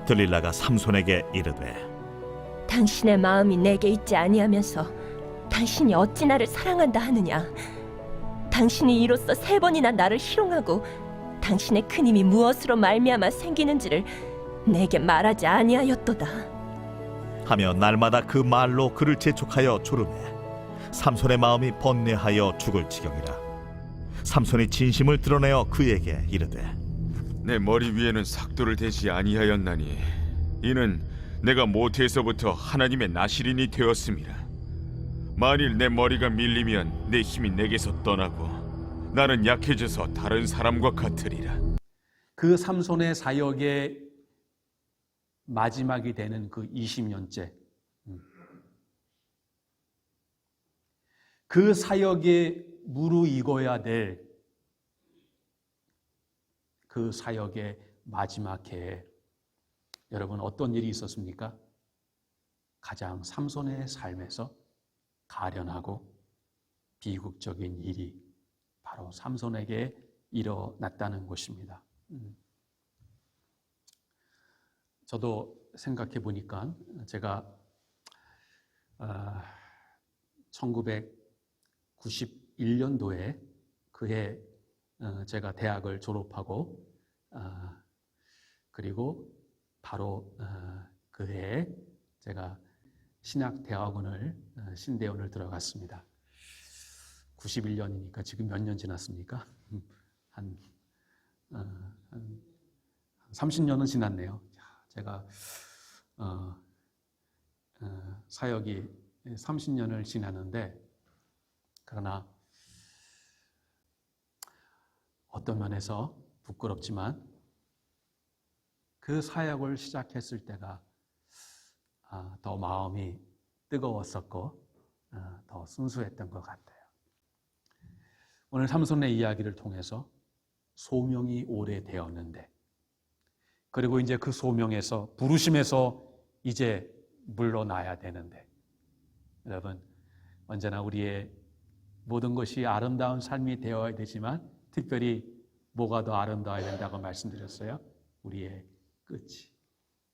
들릴라가 삼손에게 이르되 당신의 마음이 내게 있지 아니하면서 당신이 어찌 나를 사랑한다 하느냐? 당신이 이로써 3번이나 나를 희롱하고 당신의 큰 힘이 무엇으로 말미암아 생기는지를 내게 말하지 아니하였도다. 하며 날마다 그 말로 그를 재촉하여 조르매 삼손의 마음이 번뇌하여 죽을 지경이라. 삼손이 진심을 드러내어 그에게 이르되 내 머리 위에는 삭도를 대지 아니하였나니 이는 내가 모태에서부터 하나님의 나실인이 되었음이라. 만일 내 머리가 밀리면 내 힘이 내게서 떠나고 나는 약해져서 다른 사람과 같으리라. 그 삼손의 사역의 마지막이 되는 그 20년째, 그 사역에 무르익어야 될 그 사역의 마지막 해에 여러분 어떤 일이 있었습니까? 가장 삼손의 삶에서 가련하고 비극적인 일이 바로 삼손에게 일어났다는 것입니다. 저도 생각해 보니까 제가 1991년도에 그해 제가 대학을 졸업하고 그리고 바로 그해에 제가 신학대학원을 신대원을 들어갔습니다. 91년이니까 지금 몇 년 지났습니까? 한 30년은 지났네요. 제가 사역이 30년을 지났는데 그러나 어떤 면에서 부끄럽지만 그 사역을 시작했을 때가 더 마음이 뜨거웠었고 더 순수했던 것 같아요. 오늘 삼손의 이야기를 통해서 소명이 오래되었는데 그리고 이제 그 소명에서 부르심에서 이제 물러나야 되는데 여러분 언제나 우리의 모든 것이 아름다운 삶이 되어야 되지만 특별히 뭐가 더 아름다워야 된다고 말씀드렸어요? 우리의 끝이,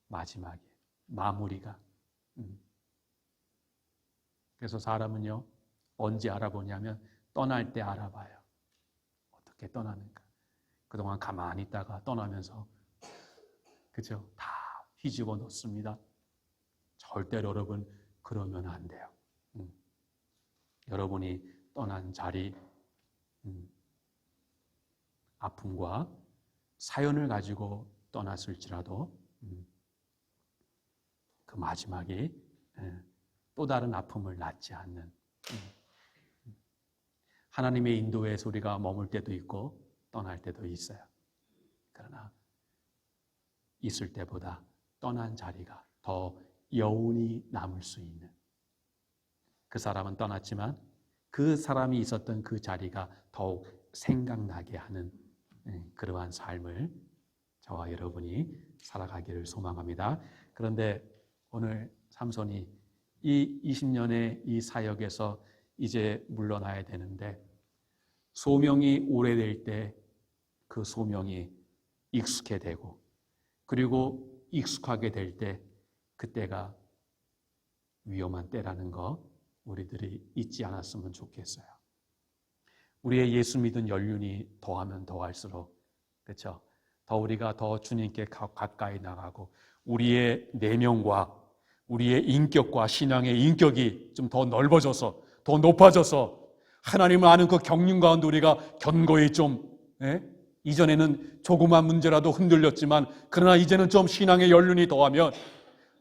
마지막에, 마무리가. 그래서 사람은요 언제 알아보냐면 떠날 때 알아봐요. 어떻게 떠나는가. 그동안 가만히 있다가 떠나면서 그죠? 다 휘집어 놓습니다. 절대로 여러분 그러면 안 돼요. 여러분이 떠난 자리, 아픔과 사연을 가지고 떠났을지라도 그 마지막이 또 다른 아픔을 낳지 않는 하나님의 인도에서 우리가 머물 때도 있고 떠날 때도 있어요. 그러나 있을 때보다 떠난 자리가 더 여운이 남을 수 있는, 그 사람은 떠났지만 그 사람이 있었던 그 자리가 더욱 생각나게 하는 그러한 삶을 저와 여러분이 살아가기를 소망합니다. 그런데 오늘 삼손이 이 20년의 이 사역에서 이제 물러나야 되는데 소명이 오래될 때 그 소명이 익숙해 되고 그리고 익숙하게 될 때 그때가 위험한 때라는 거 우리들이 잊지 않았으면 좋겠어요. 우리의 예수 믿은 연륜이 더하면 더할수록 그렇죠? 더 우리가 더 주님께 가까이 나가고 우리의 내면과 우리의 인격과 신앙의 인격이 좀 더 넓어져서 더 높아져서 하나님을 아는 그 경륜 가운데 우리가 견고히 좀 이전에는 조그만 문제라도 흔들렸지만 그러나 이제는 좀 신앙의 연륜이 더하면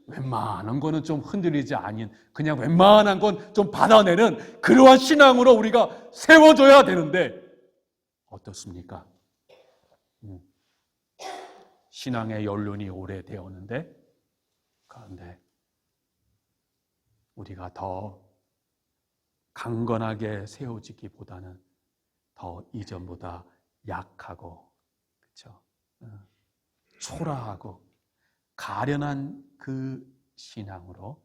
웬만한 거는 좀 흔들리지 않은 그냥 웬만한 건 좀 받아내는 그러한 신앙으로 우리가 세워져야 되는데 어떻습니까? 신앙의 연륜이 오래되었는데 그런데 우리가 더 강건하게 세워지기보다는 더 이전보다 약하고 그렇죠? 초라하고 가련한 그 신앙으로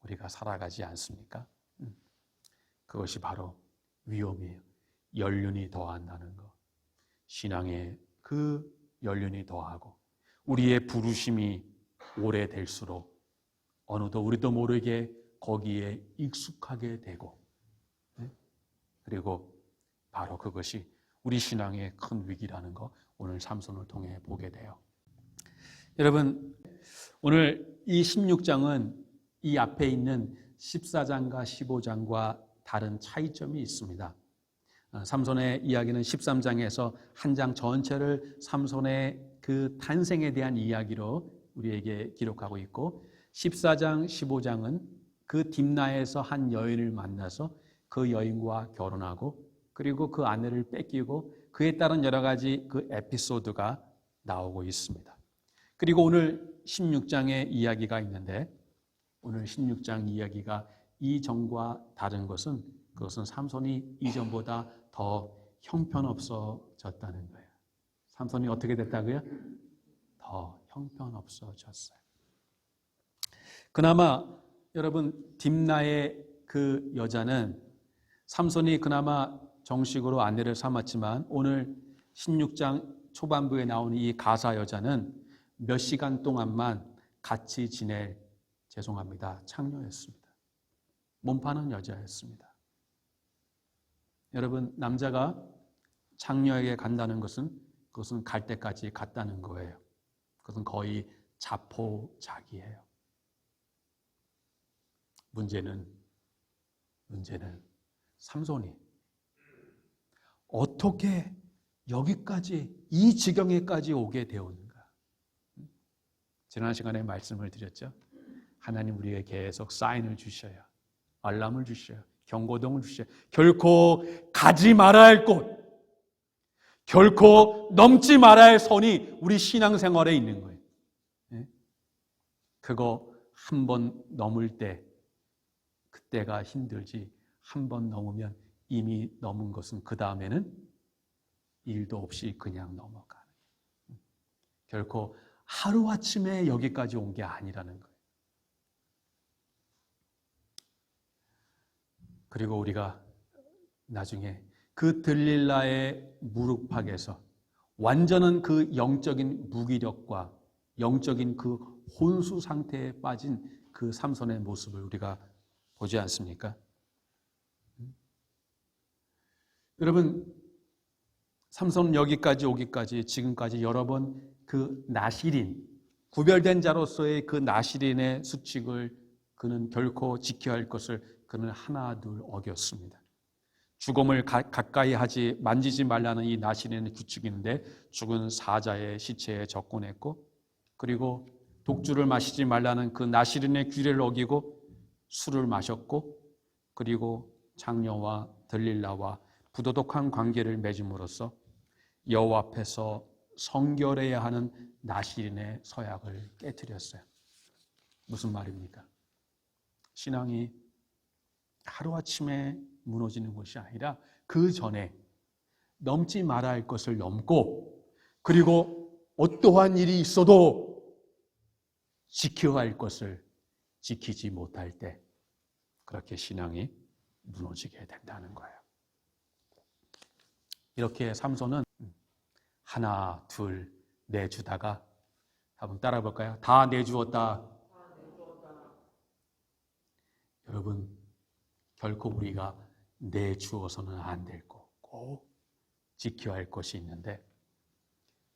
우리가 살아가지 않습니까? 그것이 바로 위험이에요. 연륜이 더한다는 것. 신앙의 그 연륜이 더하고 우리의 부르심이 오래될수록 어느덧 우리도 모르게 거기에 익숙하게 되고, 그리고 바로 그것이 우리 신앙의 큰 위기라는 거 오늘 삼손을 통해 보게 돼요. 여러분, 오늘 이 16장은 이 앞에 있는 14장과 15장과 다른 차이점이 있습니다. 삼손의 이야기는 13장에서 한 장 전체를 삼손의 그 탄생에 대한 이야기로 우리에게 기록하고 있고, 14장, 15장은 그 딥나에서 한 여인을 만나서 그 여인과 결혼하고, 그리고 그 아내를 뺏기고 그에 따른 여러 가지 그 에피소드가 나오고 있습니다. 그리고 오늘 16장의 이야기가 있는데, 오늘 16장 이야기가 이전과 다른 것은, 그것은 삼손이 이전보다 더 형편없어졌다는 거예요. 삼손이 어떻게 됐다고요? 더 형편없어졌어요. 그나마 여러분, 딥나의 그 여자는 삼손이 그나마 정식으로 아내를 삼았지만, 오늘 16장 초반부에 나오는 이 가사 여자는 몇 시간 동안만 같이 지낼, 창녀였습니다. 몸파는 여자였습니다. 여러분, 남자가 창녀에게 간다는 것은, 그것은 갈 때까지 갔다는 거예요. 그것은 거의 자포자기예요. 문제는 삼손이 어떻게 여기까지, 이 지경에까지 오게 되었는가? 지난 시간에 말씀을 드렸죠. 하나님 우리에게 계속 사인을 주셔요. 알람을 주셔요. 경고등을 주셔요. 결코 가지 말아야 할 곳, 결코 넘지 말아야 할 선이 우리 신앙생활에 있는 거예요. 그거 한 번 넘을 때 그때가 힘들지, 한 번 넘으면 이미 넘은 것은 그 다음에는 일도 없이 그냥 넘어가는, 결코 하루아침에 여기까지 온 게 아니라는 거예요. 그리고 우리가 나중에 그 들릴라의 무릎팍에서 완전한 그 영적인 무기력과 영적인 그 혼수 상태에 빠진 그 삼손의 모습을 우리가 보지 않습니까? 여러분, 삼손은 여기까지 오기까지 지금까지 여러 번 그 나실인, 구별된 자로서의 그 나실인의 수칙을 그는 결코 지켜야 할 것을 그는 하나둘 어겼습니다. 죽음을 가까이 하지, 만지지 말라는 이 나실인의 규칙인데 죽은 사자의 시체에 접근했고, 그리고 독주를 마시지 말라는 그 나실인의 규례를 어기고 술을 마셨고, 그리고 장녀와 들릴라와 부도덕한 관계를 맺음으로써 여호와 앞에서 성결해야 하는 나실인의 서약을 깨뜨렸어요. 무슨 말입니까? 신앙이 하루아침에 무너지는 것이 아니라 그 전에 넘지 말아야 할 것을 넘고, 그리고 어떠한 일이 있어도 지켜야 할 것을 지키지 못할 때 그렇게 신앙이 무너지게 된다는 거예요. 이렇게 삼손은 하나, 둘 내주다가, 한번 따라 볼까요? 다 내주었다. 여러분, 결코 우리가 내주어서는 안 될 거, 꼭 지켜야 할 것이 있는데,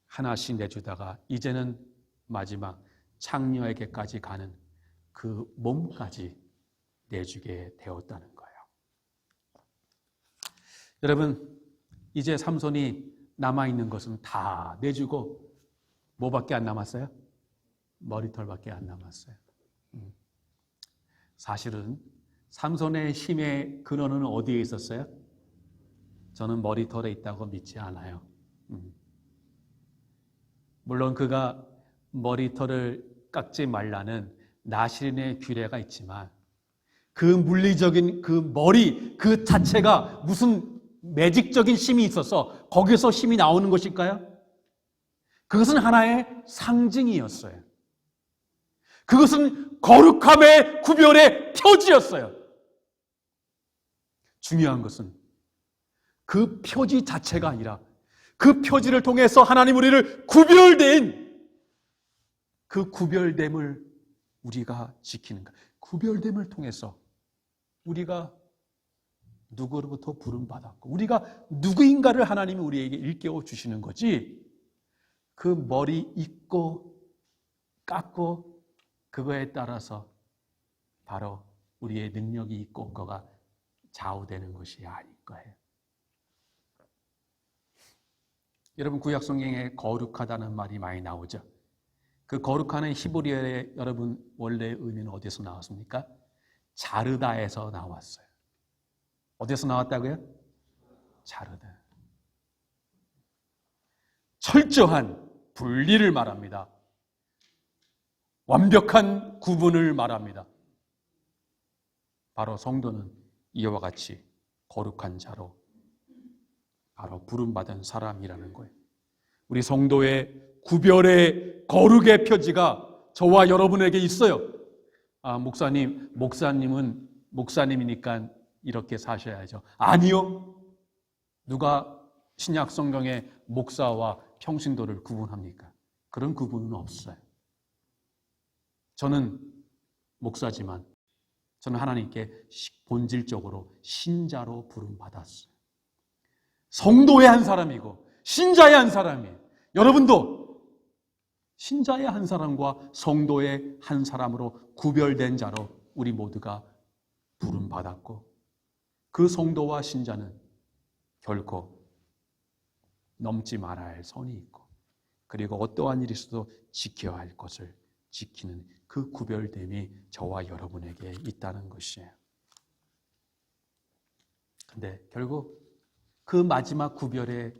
하나씩 내주다가 이제는 마지막 창녀에게까지 가는 그 몸까지 내주게 되었다는 거예요. 여러분, 이제 삼손이 남아있는 것은 다 내주고 뭐밖에 안 남았어요? 머리털밖에 안 남았어요. 사실은 삼손의 힘의 근원은 어디에 있었어요? 저는 머리털에 있다고 믿지 않아요. 물론 그가 머리털을 깎지 말라는 나실인의 규례가 있지만, 그 물리적인 그 머리 그 자체가 무슨 매직적인 힘이 있어서 거기서 힘이 나오는 것일까요? 그것은 하나의 상징이었어요. 그것은 거룩함의 구별의 표지였어요. 중요한 것은 그 표지 자체가 아니라 그 표지를 통해서 하나님 우리를 구별된 그 구별됨을 우리가 지키는 것. 구별됨을 통해서 우리가 누구로부터 부름받았고 우리가 누구인가를 하나님이 우리에게 일깨워 주시는 거지, 그 머리 잇고 깎고 그거에 따라서 바로 우리의 능력이 있고 없고가 좌우되는 것이 아닐 거예요. 여러분, 구약 성경에 거룩하다는 말이 많이 나오죠. 그 거룩하는 히브리어의 여러분 원래 의미는 어디서 나왔습니까? 자르다에서 나왔어요. 어디서 나왔다고요? 자르다. 철저한 분리를 말합니다. 완벽한 구분을 말합니다. 바로 성도는 이와 같이 거룩한 자로 바로 부름받은 사람이라는 거예요. 우리 성도의 구별의 거룩의 표지가 저와 여러분에게 있어요. 목사님은 목사님이니까 이렇게 사셔야죠. 아니요. 누가 신약 성경에 목사와 평신도를 구분합니까? 그런 구분은 없어요. 저는 목사지만 저는 하나님께 본질적으로 신자로 부름받았어요. 성도의 한 사람이고 신자의 한 사람이에요. 여러분도 신자의 한 사람과 성도의 한 사람으로 구별된 자로 우리 모두가 부름받았고, 그 성도와 신자는 결코 넘지 말아야 할 선이 있고, 그리고 어떠한 일이 있어도 지켜야 할 것을 지키는 그 구별됨이 저와 여러분에게 있다는 것이에요. 근데 결국 그 마지막 구별의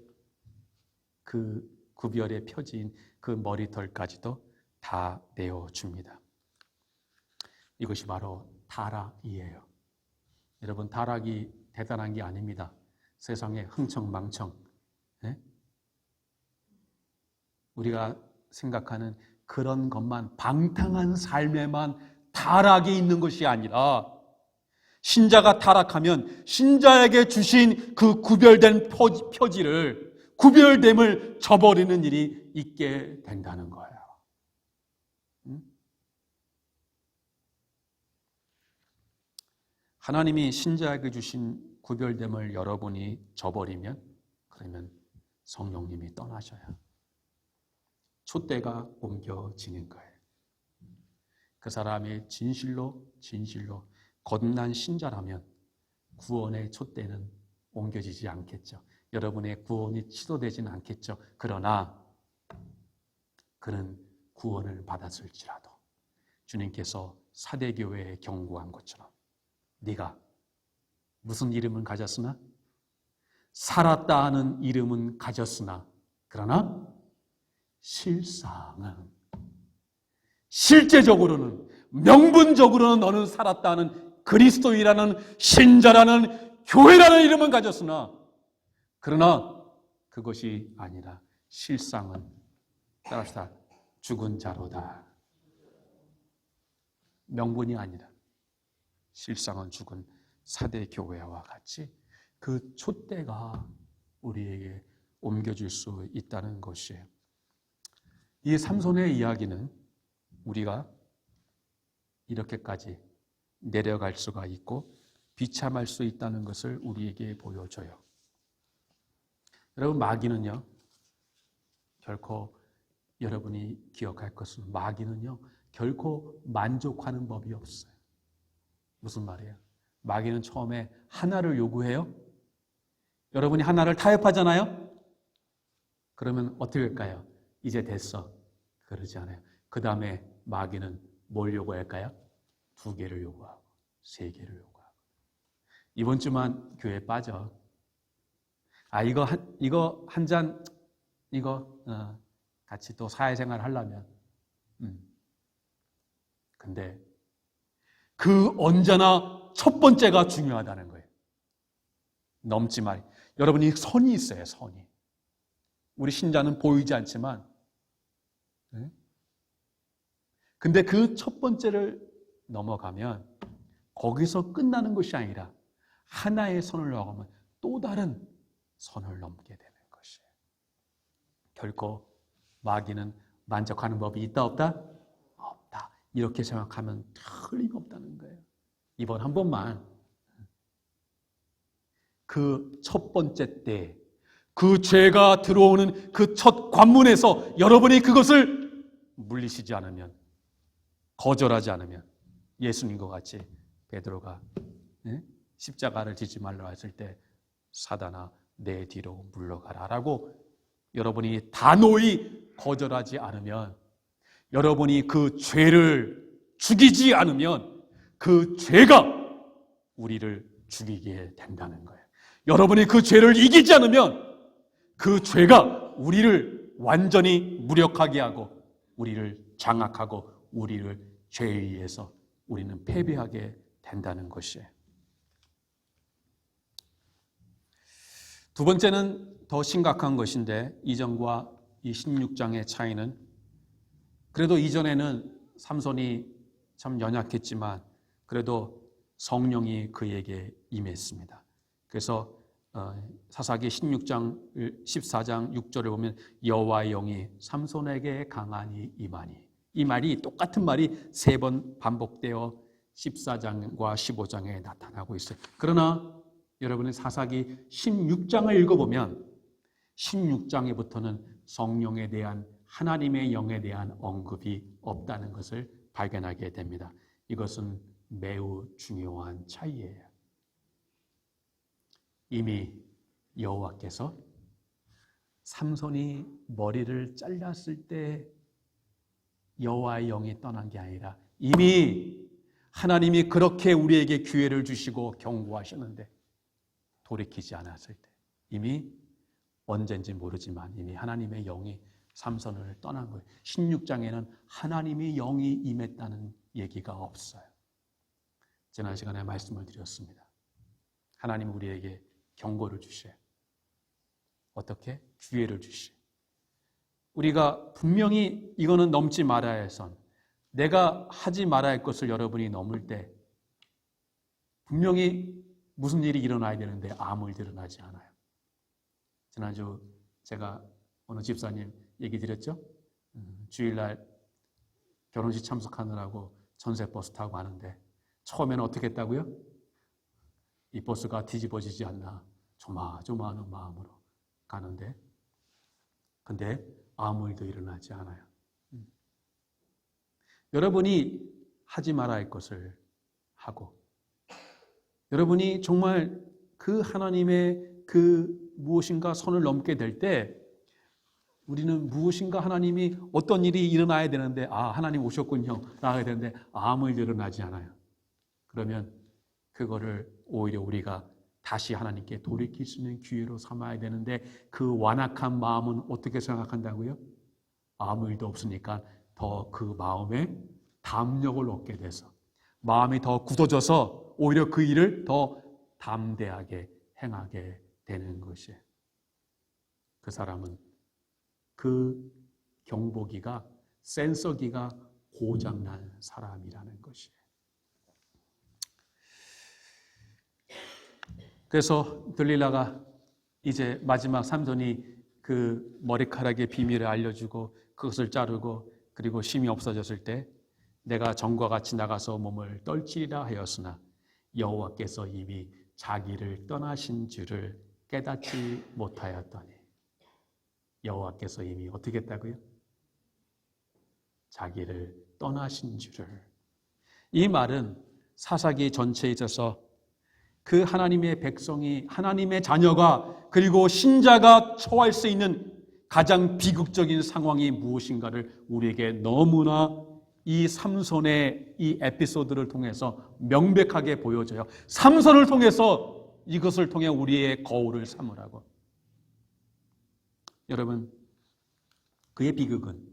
표지인 그 머리털까지도 다 내어줍니다. 이것이 바로 타락이에요. 여러분, 타락이 대단한 게 아닙니다. 세상에 흥청망청, 우리가 생각하는 그런 것만, 방탕한 삶에만 타락이 있는 것이 아니라, 신자가 타락하면 신자에게 주신 그 구별된 표지를, 구별됨을 저버리는 일이 있게 된다는 거예요. 하나님이 신자에게 주신 구별됨을 여러분이 저버리면, 그러면 성령님이 떠나셔요. 촛대가 옮겨지는 거예요. 그 사람이 진실로 거듭난 신자라면 구원의 촛대는 옮겨지지 않겠죠. 여러분의 구원이 취소되지는 않겠죠. 그러나 그는 구원을 받았을지라도 주님께서 사대교회에 경고한 것처럼, 네가 무슨 이름은 가졌으나, 살았다 하는 이름은 가졌으나, 그러나 실제적으로는 명분적으로는 너는 살았다 하는 그리스도이라는, 신자라는, 교회라는 이름은 가졌으나, 그러나 그것이 아니라 실상은 따라서 죽은 자로다. 명분이 아니라 실상은 죽은 사대교회와 같이 그 촛대가 우리에게 옮겨질 수 있다는 것이에요. 이 삼손의 이야기는 우리가 이렇게까지 내려갈 수가 있고 비참할 수 있다는 것을 우리에게 보여줘요. 여러분, 마귀는요, 결코 여러분이 기억할 것은, 마귀는요 결코 만족하는 법이 없어요. 무슨 말이에요? 마귀는 처음에 하나를 요구해요. 여러분이 하나를 타협하잖아요. 그러면 어떻게 할까요? 이제 됐어. 그러지 않아요. 그 다음에 마귀는 뭘 요구할까요? 2개를 요구하고 3개를 요구하고. 이번 주만 교회 빠져. 이거 한 잔, 같이 또 사회생활 하려면. 근데 그 언제나 첫 번째가 중요하다는 거예요. 넘지 말이. 여러분이 선이 있어요, 선이. 우리 신자는 보이지 않지만, 근데 그 첫 번째를 넘어가면 거기서 끝나는 것이 아니라 하나의 선을 넘어가면 또 다른 선을 넘게 되는 것이에요. 결코 마귀는 만족하는 법이 있다 없다? 이렇게 생각하면 틀림없다는 거예요. 이번 한 번만 그 첫 번째 때 그 죄가 들어오는 그 첫 관문에서 여러분이 그것을 물리시지 않으면, 거절하지 않으면 예수님과 같이 베드로가 십자가를 지지 말라 했을 때 사단아 내 뒤로 물러가라라고 여러분이 단호히 거절하지 않으면, 여러분이 그 죄를 죽이지 않으면 그 죄가 우리를 죽이게 된다는 거예요. 여러분이 그 죄를 이기지 않으면 그 죄가 우리를 완전히 무력하게 하고 우리를 장악하고 우리를 죄에 의해서 우리는 패배하게 된다는 것이에요. 두 번째는 더 심각한 것인데, 이전과 이 16장의 차이는, 그래도 이전에는 삼손이 참 연약했지만 그래도 성령이 그에게 임했습니다. 그래서 사사기 14장 6절에 보면 여호와의 영이 삼손에게 강하니 임하니, 이 말이 똑같은 말이 3번 반복되어 14장과 15장에 나타나고 있어요. 그러나 여러분이 사사기 16장을 읽어보면 16장에부터는 성령에 대한, 하나님의 영에 대한 언급이 없다는 것을 발견하게 됩니다. 이것은 매우 중요한 차이예요. 이미 여호와께서 삼손이 머리를 잘랐을 때 여호와의 영이 떠난 게 아니라 이미 하나님이 그렇게 우리에게 기회를 주시고 경고하셨는데 돌이키지 않았을 때, 이미 언젠지 모르지만 이미 하나님의 영이 삼손을 떠난 거예요. 16장에는 하나님의 영이 임했다는 얘기가 없어요. 지난 시간에 말씀을 드렸습니다. 하나님 우리에게 경고를 주셔요. 어떻게? 기회를 주셔요. 우리가 분명히 이거는 넘지 말아야 할 선, 내가 하지 말아야 할 것을 여러분이 넘을 때 분명히 무슨 일이 일어나야 되는데 아무 일도 일어나지 않아요. 지난주 제가 어느 집사님 얘기 드렸죠? 주일날 결혼식 참석하느라고 전세버스 타고 가는데 처음에는 어떻게 했다고요? 이 버스가 뒤집어지지 않나 조마조마하는 마음으로 가는데, 근데 아무 일도 일어나지 않아요. 여러분이 하지 말아야 할 것을 하고, 여러분이 정말 그 하나님의 그 무엇인가 선을 넘게 될 때, 우리는 무엇인가 하나님이 어떤 일이 일어나야 되는데, 아, 하나님 오셨군요 라고 해야 되는데 아무 일도 일어나지 않아요. 그러면 그거를 오히려 우리가 다시 하나님께 돌이킬 수 있는 기회로 삼아야 되는데, 그 완악한 마음은 어떻게 생각한다고요? 아무 일도 없으니까 더 그 마음에 담력을 얻게 돼서 마음이 더 굳어져서 오히려 그 일을 더 담대하게 행하게 되는 것이에요. 그 사람은 그 경보기가, 센서기가 고장난 사람이라는 것이에요. 그래서 들릴라가 이제 마지막 삼손이 그 머리카락의 비밀을 알려주고 그것을 자르고 그리고 힘이 없어졌을 때 내가 전과 같이 나가서 몸을 떨치리라 하였으나 여호와께서 이미 자기를 떠나신 줄을 깨닫지 못하였더니, 여호와께서 이미 어떻게 했다고요? 자기를 떠나신 줄을. 이 말은 사사기 전체에 있어서 그 하나님의 백성이, 하나님의 자녀가 그리고 신자가 처할 수 있는 가장 비극적인 상황이 무엇인가를 우리에게 너무나 이 삼손의 이 에피소드를 통해서 명백하게 보여줘요. 삼손을 통해서 이것을 통해 우리의 거울을 삼으라고. 여러분, 그의 비극은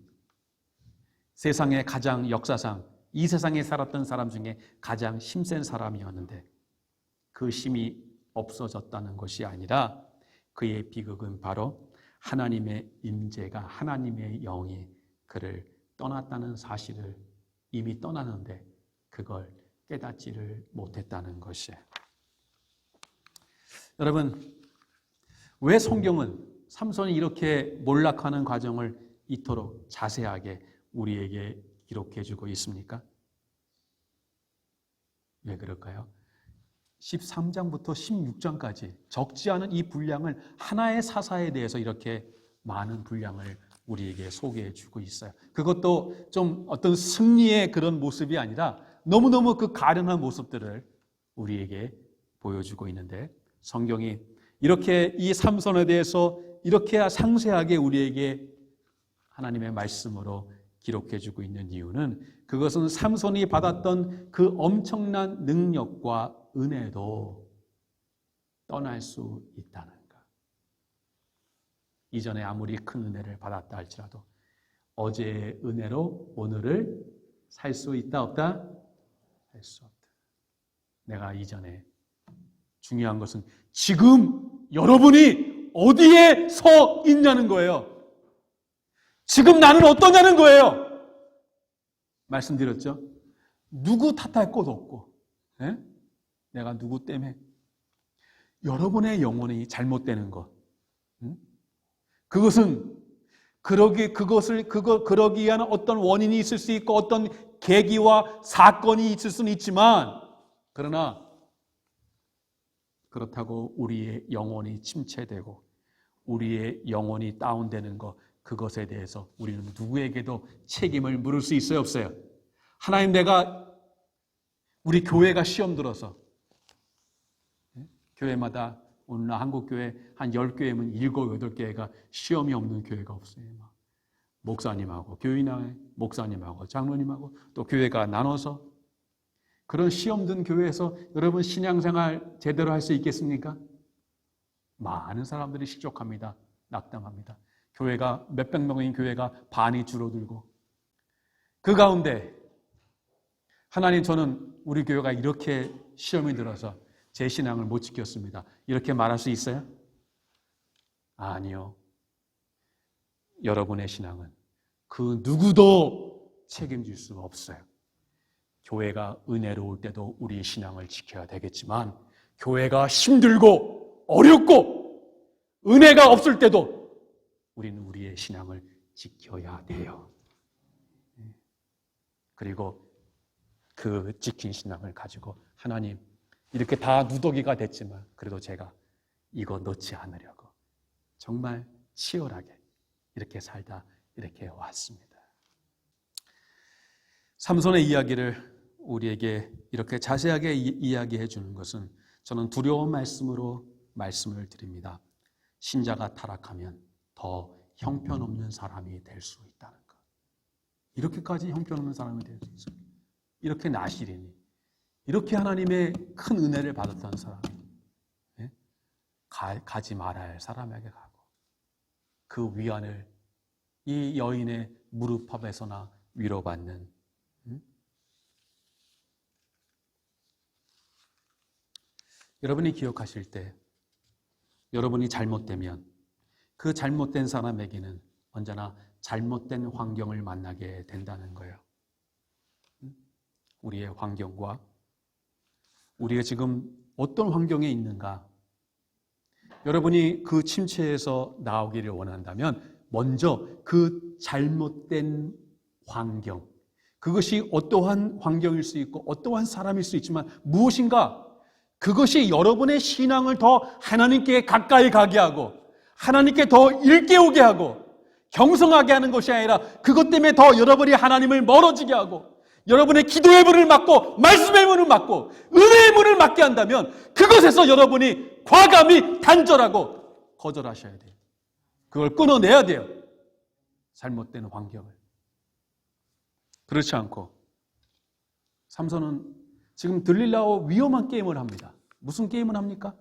세상의 가장 역사상 이 세상에 살았던 사람 중에 가장 힘센 사람이었는데 그 힘이 없어졌다는 것이 아니라 그의 비극은 바로 하나님의 임재가, 하나님의 영이 그를 떠났다는 사실을 이미 떠나는데 그걸 깨닫지를 못했다는 것이에요. 여러분, 왜 성경은 삼손이 이렇게 몰락하는 과정을 이토록 자세하게 우리에게 기록해 주고 있습니까? 왜 그럴까요? 13장부터 16장까지 적지 않은 이 분량을 하나의 사사에 대해서 이렇게 많은 분량을 우리에게 소개해 주고 있어요. 그것도 좀 어떤 승리의 그런 모습이 아니라 너무너무 그 가련한 모습들을 우리에게 보여주고 있는데, 성경이 이렇게 이 삼손에 대해서 이렇게 상세하게 우리에게 하나님의 말씀으로 기록해 주고 있는 이유는, 그것은 삼손이 받았던 그 엄청난 능력과 은혜도 떠날 수 있다는 것. 이전에 아무리 큰 은혜를 받았다 할지라도 어제의 은혜로 오늘을 살 수 있다 없다? 할 수 없다. 내가 이전에, 중요한 것은 지금 여러분이 어디에 서 있냐는 거예요. 지금 나는 어떠냐는 거예요. 말씀드렸죠? 누구 탓할 것도 없고, 예? 내가 누구 때문에, 여러분의 영혼이 잘못되는 것, 그것은 그러기 위한 어떤 원인이 있을 수 있고 어떤 계기와 사건이 있을 수는 있지만, 그러나 그렇다고 우리의 영혼이 침체되고 우리의 영혼이 다운되는 것, 그것에 대해서 우리는 누구에게도 책임을 물을 수 있어요, 없어요? 하나님, 우리 교회가 시험 들어서, 교회마다 오늘 한국교회 한 10교회면 7, 8개가 시험이 없는 교회가 없어요. 목사님하고 교인하고 목사님하고 장로님하고 또 교회가 나눠서, 그런 시험 든 교회에서 여러분 신앙생활 제대로 할 수 있겠습니까? 많은 사람들이 실족합니다. 낙담합니다. 교회가 몇백 명인 교회가 반이 줄어들고, 그 가운데 하나님, 저는 우리 교회가 이렇게 시험이 들어서 제 신앙을 못 지켰습니다, 이렇게 말할 수 있어요? 아니요. 여러분의 신앙은 그 누구도 책임질 수 없어요. 교회가 은혜로울 때도 우리 신앙을 지켜야 되겠지만, 교회가 힘들고 어렵고 은혜가 없을 때도 우리는 우리의 신앙을 지켜야 돼요. 그리고 그 지킨 신앙을 가지고, 하나님, 이렇게 다 누더기가 됐지만 그래도 제가 이거 놓지 않으려고 정말 치열하게 이렇게 살다 이렇게 왔습니다. 삼손의 이야기를 우리에게 이렇게 자세하게 이야기해 주는 것은, 저는 두려운 말씀으로 말씀을 드립니다. 신자가 타락하면 더 형편없는 사람이 될 수 있다는 것. 이렇게까지 형편없는 사람이 될 수 있어요. 이렇게 나시리니, 이렇게 하나님의 큰 은혜를 받았던 사람이 가지 말아야 할 사람에게 가고, 그 위안을 이 여인의 무릎 앞에서나 위로받는, 여러분이 기억하실 때, 여러분이 잘못되면 그 잘못된 사람에게는 언제나 잘못된 환경을 만나게 된다는 거예요. 우리의 환경과 우리가 지금 어떤 환경에 있는가, 여러분이 그 침체에서 나오기를 원한다면 먼저 그 잘못된 환경, 그것이 어떠한 환경일 수 있고 어떠한 사람일 수 있지만 무엇인가, 그것이 여러분의 신앙을 더 하나님께 가까이 가게 하고 하나님께 더 일깨우게 하고 경성하게 하는 것이 아니라, 그것 때문에 더 여러분이 하나님을 멀어지게 하고 여러분의 기도의 문을 막고 말씀의 문을 막고 은혜의 문을 막게 한다면, 그것에서 여러분이 과감히 단절하고 거절하셔야 돼요. 그걸 끊어내야 돼요. 잘못된 환경을. 그렇지 않고 삼손은 지금 들릴라와 위험한 게임을 합니다. 무슨 게임을 합니까?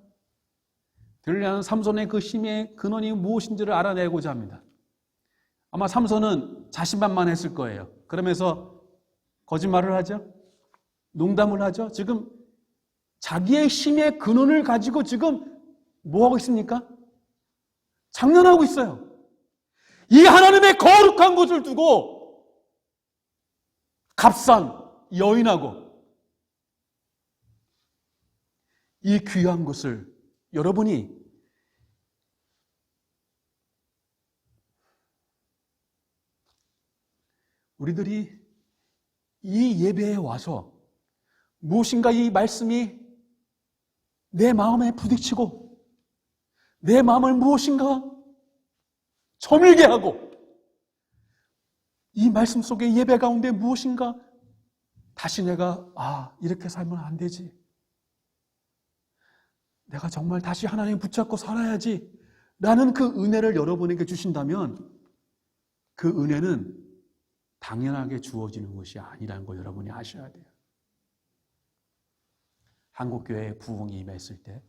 들릴라는 삼손의 그 힘의 근원이 무엇인지를 알아내고자 합니다. 아마 삼손은 자신만만했을 거예요. 그러면서 거짓말을 하죠. 농담을 하죠. 지금 자기의 힘의 근원을 가지고 지금 뭐하고 있습니까? 장난하고 있어요. 이 하나님의 거룩한 곳을 두고 값싼 여인하고 이 귀한 것을, 여러분이 우리들이 이 예배에 와서 무엇인가 이 말씀이 내 마음에 부딪히고 내 마음을 무엇인가 저밀게 하고 이 말씀 속의 예배 가운데 무엇인가 다시 내가 이렇게 살면 안 되지. 내가 정말 다시 하나님 붙잡고 살아야지 라는 그 은혜를 여러분에게 주신다면 그 은혜는 당연하게 주어지는 것이 아니라는 걸 여러분이 아셔야 돼요. 한국교회에 부흥이 임했을 때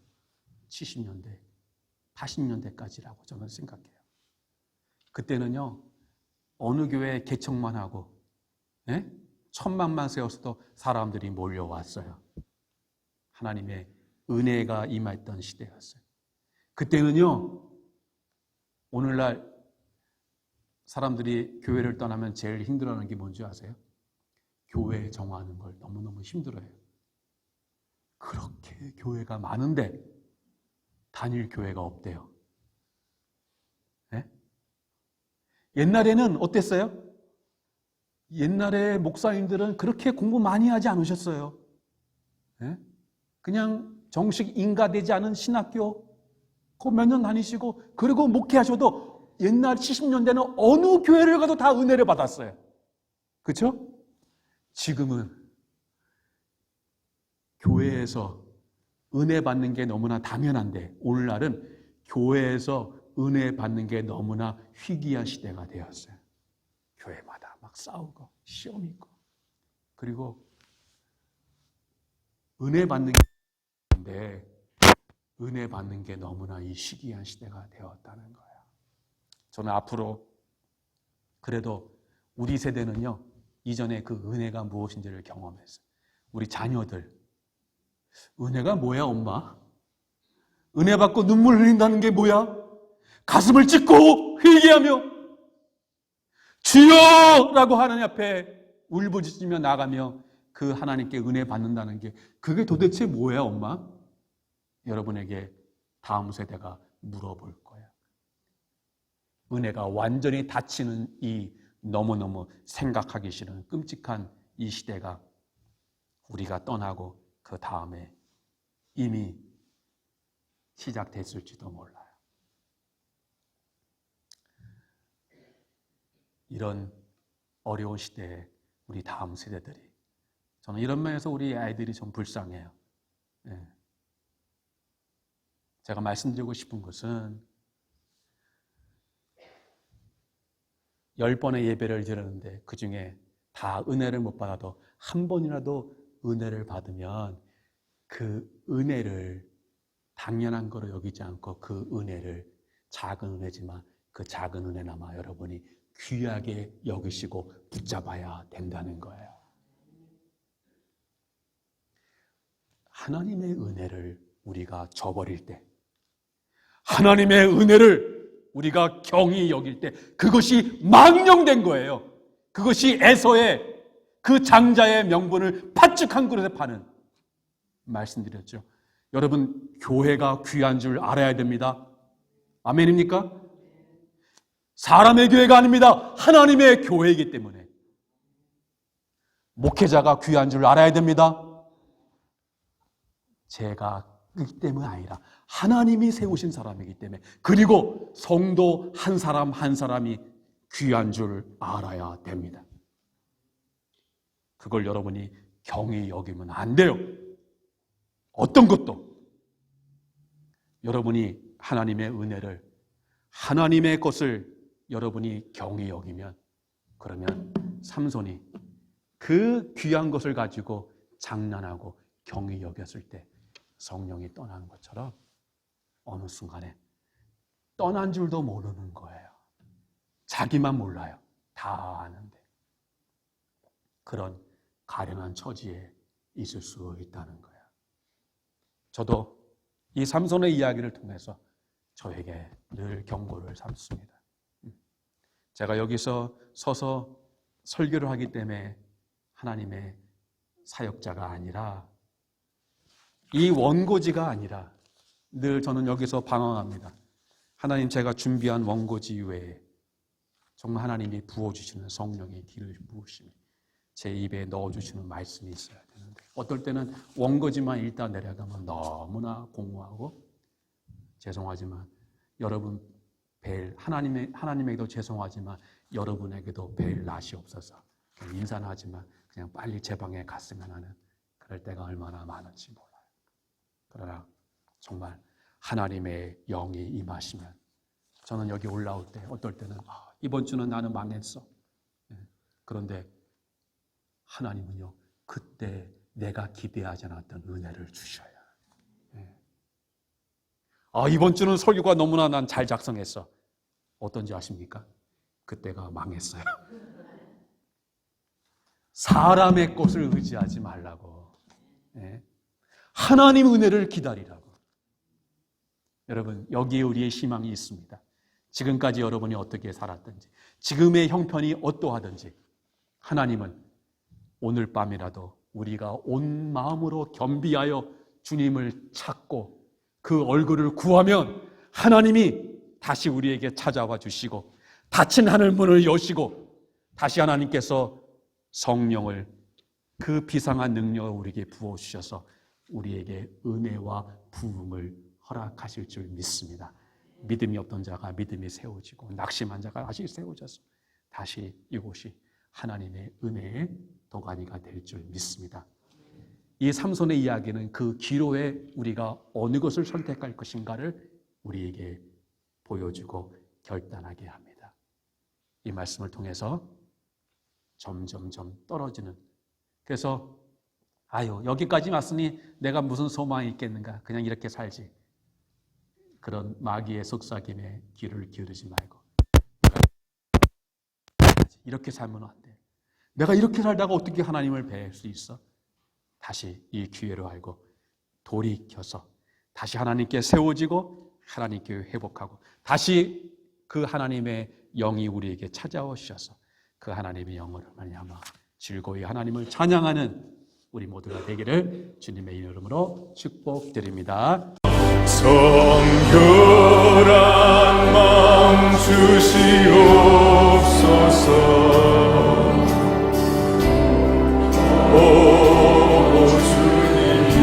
70년대, 80년대까지라고 저는 생각해요. 그때는요, 어느 교회 개척만 하고 1000만만 세웠어도 사람들이 몰려왔어요. 하나님의 은혜가 임했던 시대였어요. 그때는요, 오늘날 사람들이 교회를 떠나면 제일 힘들어하는 게 뭔지 아세요? 교회 정하는 걸 너무너무 힘들어해요. 그렇게 교회가 많은데 다닐 교회가 없대요. 네? 옛날에는 어땠어요? 옛날에 목사님들은 그렇게 공부 많이 하지 않으셨어요. 네? 그냥 정식 인가되지 않은 신학교 그 몇 년 다니시고 그리고 목회하셔도 옛날 70년대는 어느 교회를 가도 다 은혜를 받았어요. 그렇죠? 지금은 교회에서 은혜 받는 게 너무나 당연한데 오늘날은 교회에서 은혜 받는 게 너무나 희귀한 시대가 되었어요. 교회마다 막 싸우고 시험 있고 그리고 은혜 받는 게 은혜 받는 게 너무나 이 시기한 시대가 되었다는 거예요. 저는 앞으로 그래도 우리 세대는요, 이전에 그 은혜가 무엇인지를 경험했어요. 우리 자녀들, 은혜가 뭐야, 엄마? 은혜 받고 눈물 흘린다는 게 뭐야? 가슴을 찢고 회개하며 주여라고 하나님 앞에 울부짖으며 나가며 그 하나님께 은혜 받는다는 게 그게 도대체 뭐야, 엄마? 여러분에게 다음 세대가 물어볼 거예요. 은혜가 완전히 닫히는 이 너무너무 생각하기 싫은 끔찍한 이 시대가 우리가 떠나고 그 다음에 이미 시작됐을지도 몰라요. 이런 어려운 시대에 우리 다음 세대들이 저는 이런 면에서 우리 아이들이 좀 불쌍해요. 네. 제가 말씀드리고 싶은 것은 10번의 예배를 드렸는데 그 중에 다 은혜를 못 받아도 한 번이라도 은혜를 받으면 그 은혜를 당연한 거로 여기지 않고 그 은혜를 작은 은혜지만 그 작은 은혜나마 여러분이 귀하게 여기시고 붙잡아야 된다는 거예요. 하나님의 은혜를 우리가 저버릴 때 하나님의 은혜를 우리가 경히 여길 때 그것이 망령된 거예요. 그것이 에서의 그 장자의 명분을 팥죽 한 그릇에 파는 말씀드렸죠. 여러분 교회가 귀한 줄 알아야 됩니다. 아멘입니까? 사람의 교회가 아닙니다. 하나님의 교회이기 때문에 목회자가 귀한 줄 알아야 됩니다. 제가 그렇기 때문이 아니라 하나님이 세우신 사람이기 때문에 그리고 성도 한 사람 한 사람이 귀한 줄 알아야 됩니다. 그걸 여러분이 경히 여기면 안 돼요. 어떤 것도 여러분이 하나님의 은혜를 하나님의 것을 여러분이 경히 여기면 그러면 삼손이 그 귀한 것을 가지고 장난하고 경히 여겼을 때 성령이 떠나는 것처럼 어느 순간에 떠난 줄도 모르는 거예요. 자기만 몰라요. 다 아는데. 그런 가련한 처지에 있을 수 있다는 거예요. 저도 이 삼손의 이야기를 통해서 저에게 늘 경고를 삼습니다. 제가 여기서 서서 설교를 하기 때문에 하나님의 사역자가 아니라 이 원고지가 아니라 늘 저는 여기서 방황합니다. 하나님 제가 준비한 원고지 외에 정말 하나님이 부어주시는 성령의 길을 부으시며 제 입에 넣어주시는 말씀이 있어야 되는데 어떨 때는 원거지만 일단 내려가면 너무나 공허하고 죄송하지만 여러분 하나님에게도 죄송하지만 여러분에게도 뵐 낯이 없어서 그냥 인사는 하지만 그냥 빨리 제 방에 갔으면 하는 그럴 때가 얼마나 많은지 몰라요. 그러나 정말 하나님의 영이 임하시면 저는 여기 올라올 때 어떨 때는 이번 주는 나는 망했어. 그런데 하나님은요 그때 내가 기대하지 않았던 은혜를 주셔요. 이번 주는 설교가 너무나 난 잘 작성했어. 어떤지 아십니까? 그때가 망했어요. 사람의 것을 의지하지 말라고. 하나님 은혜를 기다리라고. 여러분, 여기에 우리의 희망이 있습니다. 지금까지 여러분이 어떻게 살았든지, 지금의 형편이 어떠하든지, 하나님은 오늘 밤이라도 우리가 온 마음으로 겸비하여 주님을 찾고 그 얼굴을 구하면 하나님이 다시 우리에게 찾아와 주시고 닫힌 하늘 문을 여시고 다시 하나님께서 성령을 그 비상한 능력을 우리에게 부어주셔서 우리에게 은혜와 부흥을 허락하실 줄 믿습니다. 믿음이 없던 자가 믿음이 세워지고 낙심한 자가 다시 세워져서 다시 이곳이 하나님의 은혜의 도가니가 될 줄 믿습니다. 이 삼손의 이야기는 그 기로에 우리가 어느 것을 선택할 것인가를 우리에게 보여주고 결단하게 합니다. 이 말씀을 통해서 점점점 떨어지는, 그래서 여기까지 왔으니 내가 무슨 소망이 있겠는가, 그냥 이렇게 살지, 그런 마귀의 속삭임에 귀를 기울이지 말고 이렇게 살면 안 돼. 내가 이렇게 살다가 어떻게 하나님을 뵐 수 있어? 다시 이 기회로 알고 돌이켜서 다시 하나님께 세워지고 하나님께 회복하고 다시 그 하나님의 영이 우리에게 찾아오셔서 그 하나님의 영으로 말미암아 즐거이 하나님을 찬양하는 우리 모두가 되기를 주님의 이름으로 축복드립니다. 성결한 마음 주시옵소서. 오 주님,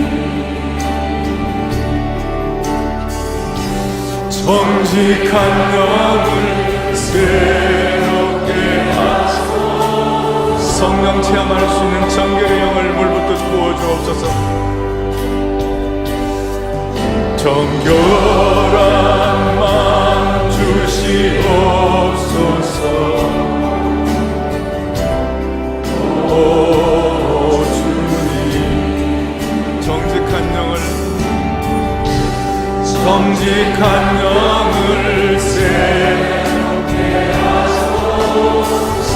정직한 영을 새롭게 하소서. 성령 체험할 수 있는 정결의 영을 물부터 부어주옵소서. 정결한 마음 주시옵소서. 오 주님, 정직한 영을 새롭게 하소서.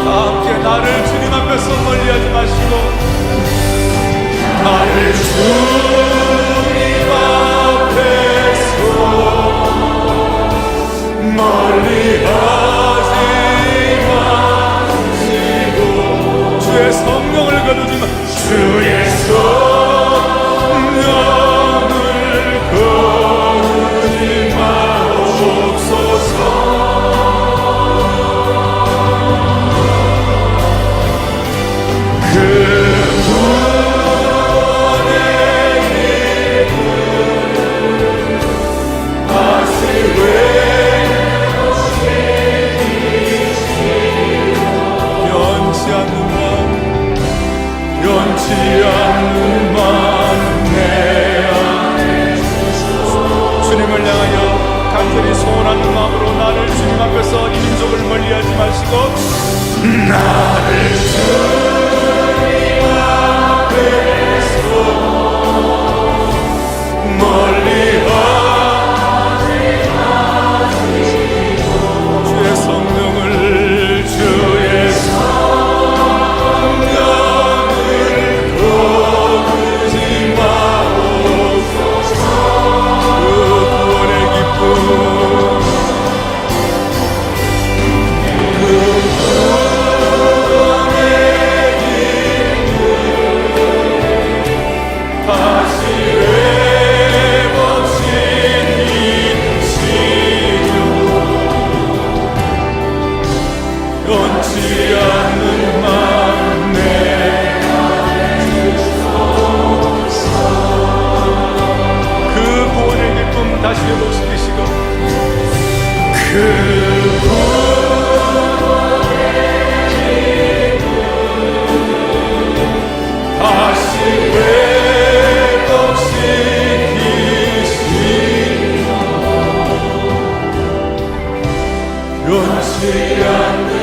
함께 나를 주님 앞에서 멀리하지 마시고 나를 주님 앞에서 멀리하지 마시고 주의 성령을 거두지 마. 주의 성령을 거두지 마옵소서. 변치 않는 마음 내 안에 주님을 향하여 간절히 소원하는 마음으로 나를 주님 앞에서 이 민족을 멀리하지 마시고 나를 주님 앞에서 멀리하지 마시고 주의 성령을 주의 그 취한